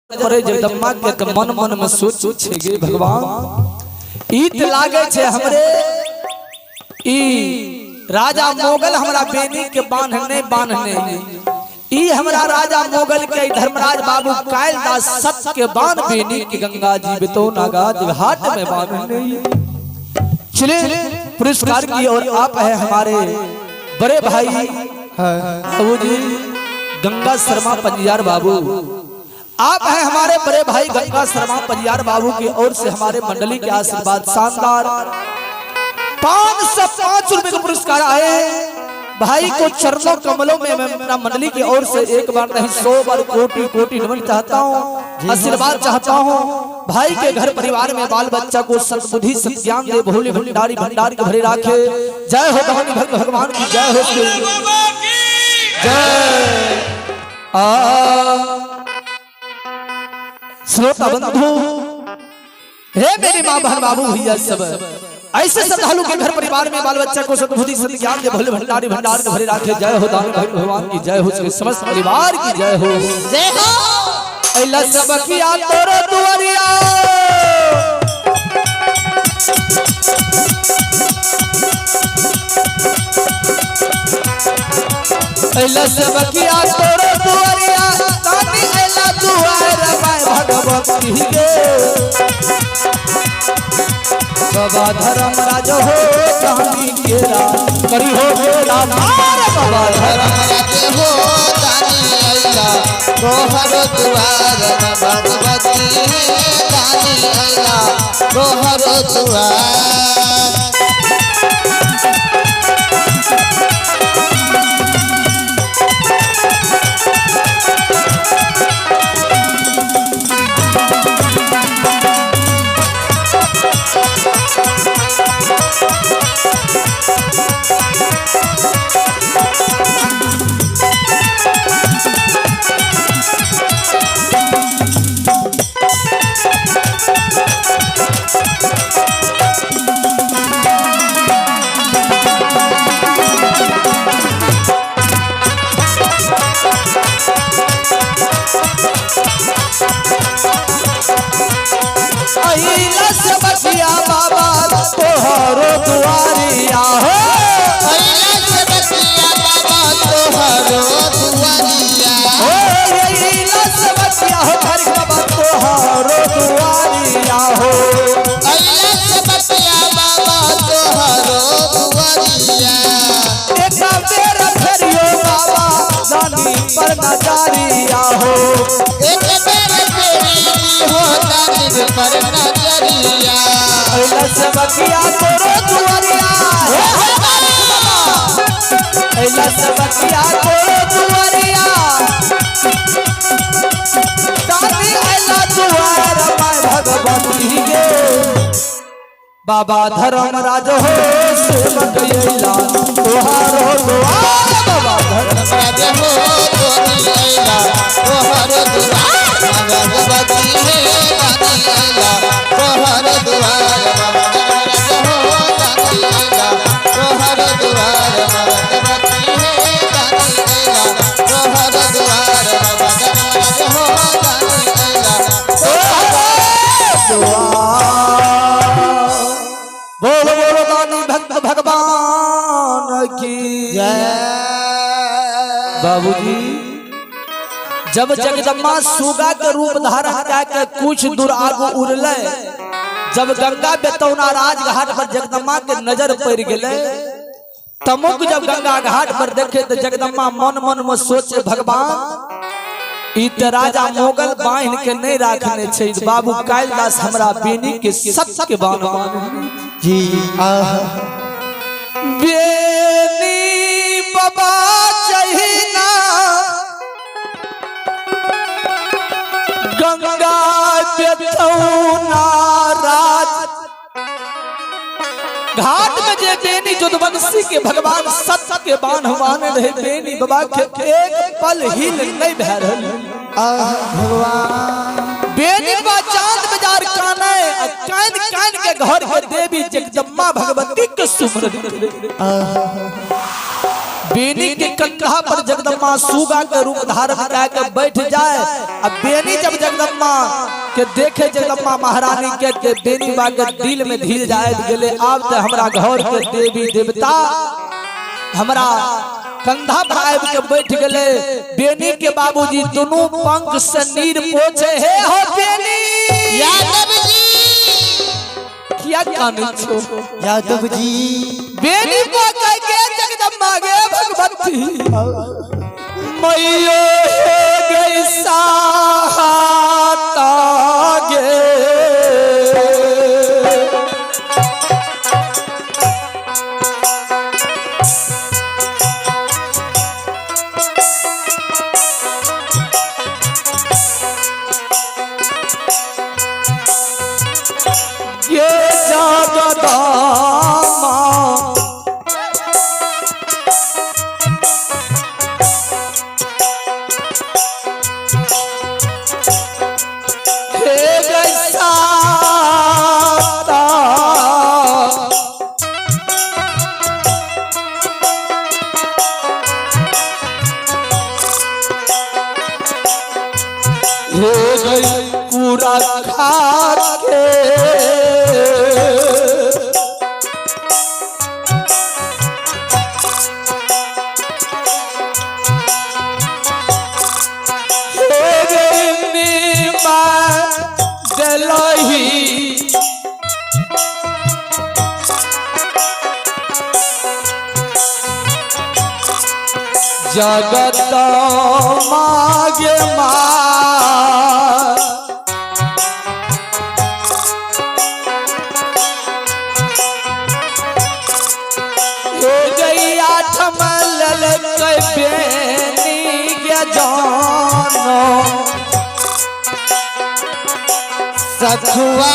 परे जगदम्मा के मन मन में सोच छे भगवान ईत लागे छे हमरे ई राजा मोगल हमरा बेनी के बांधने ई हमरा राजा मोगल के धर्मराज बाबू कालिदास सत के बांध बेनी के गंगा जी बितो नागाज घाट में बांधने चले पुरस्कार की और आप है हमारे बड़े भाई बाबू जी गंगा शर्मा पंजियार बाबू। आप हैं हमारे बड़े भाई गंगा शर्मा पंजियार बाबू की ओर से हमारे मंडली के आशीर्वाद शानदार 505 रुपए का पुरस्कार आए भाई को चरणों कमलों में मैं मेरा मंडली की ओर से एक बार नहीं 100 बार कोटि कोटि नमन चाहता हूँ, आशीर्वाद चाहता हूँ। भाई के घर परिवार में बाल बच्चा को सद्बुद्धि सत्यान दे, भोले भंडारी भंडार के भरे राखे। जय हो दानी भक्त भगवान की जय हो जय। श्रोता बंधु हे मेरी माँ बहन बाबू भैया सब ऐसे श्रद्धालु के घर परिवार में बाल बच्चा को सद्बुद्धि सत्यान दे, भोले भंडारी भंडार के भरे राखे। जय हो दानी भक्त भगवान की जय हो, समस्त परिवार की जय हो जय हो। अल्लाह सब किया तोरे दुआरिया अल्लाह सब किया तोरे दुआरिया तानी अल्लाह दुआर मैं भगवती के बाबा धर्मराज हो कहानी केरा करी हो मेरा मार बाबा धर्मराज हो दानी अल्लाह तोहर दुआर भगवती दानी अल्लाह तोहर दुआर। बाबा तोहरो दुआरिया हो बाबा तोहरो दुआरिया हो बाबा तोहरो दुआरिया हो बाबा तोहरो दुआरिया। एक बेर फेरियो बाबा दानी पर नजरिया हो एक बेर फेरी हो दानी पर नजरिया अल्लाह सब किया तोरो दुआरिया अल्लाह सब किया तोरो दुआरिया दानी अल्लाह दुआर मैं भगवती के बाबा धर्मराज हो सेवक अइला तोहारो दुआर बाबा धर्मराज हो अइला तोहारो दुआर भगवती है दानी अइला तोहारो दुआर बाबूजी। जब जगदम्मा सुगा के रूप धारण करके कुछ दूर आगू उड़ले, जब गंगा बेतौना राजघाट पर जगदम्मा के नजर पड़ गए, तमुक जब गंगा घाट पर देखे तो जगदम्मा मन मन में सोचे भगवान इत राजा मोगल बांध के नहीं रखने छे, बाबू कालिदास हमरा बेनी के सत्य के बान जी बेनी बाबा चहिना गंगा बेतौना राज घाट में जे बेनी जुदवंशी के भगवान सत्य के बान माने रहे, बेनी बाबा के एक पल हिल नहीं भै रहल भगवान। बेनी बा चांद बाजार काने कान कान के घर के देवी जगदम्मा भगवती के सुमरन बेनी के कंधा पर जगदम्मा सुगा के रूप धारण करके बैठ जाए। अब बेनी जब जगदम्मा जगदम्बा के देखे जगदम्बा महारानी के बेनी बा के दिल में धीर जायत गेले। अब तो हमरा घर के देवी देवता हमरा कंधा भाई के बैठ गए। बेनी के बाबूजी दोनों पंख से नीर पोछे हे हो बेनी यादव जी क्या कानी छो यादव जी बेनी को कह के जगदम्बा गे भगवती मैयो गई साता गे ये जगदम्बा पूरा खा के जगत मागे मार गैया ठमल बेनी के जानो सखुआ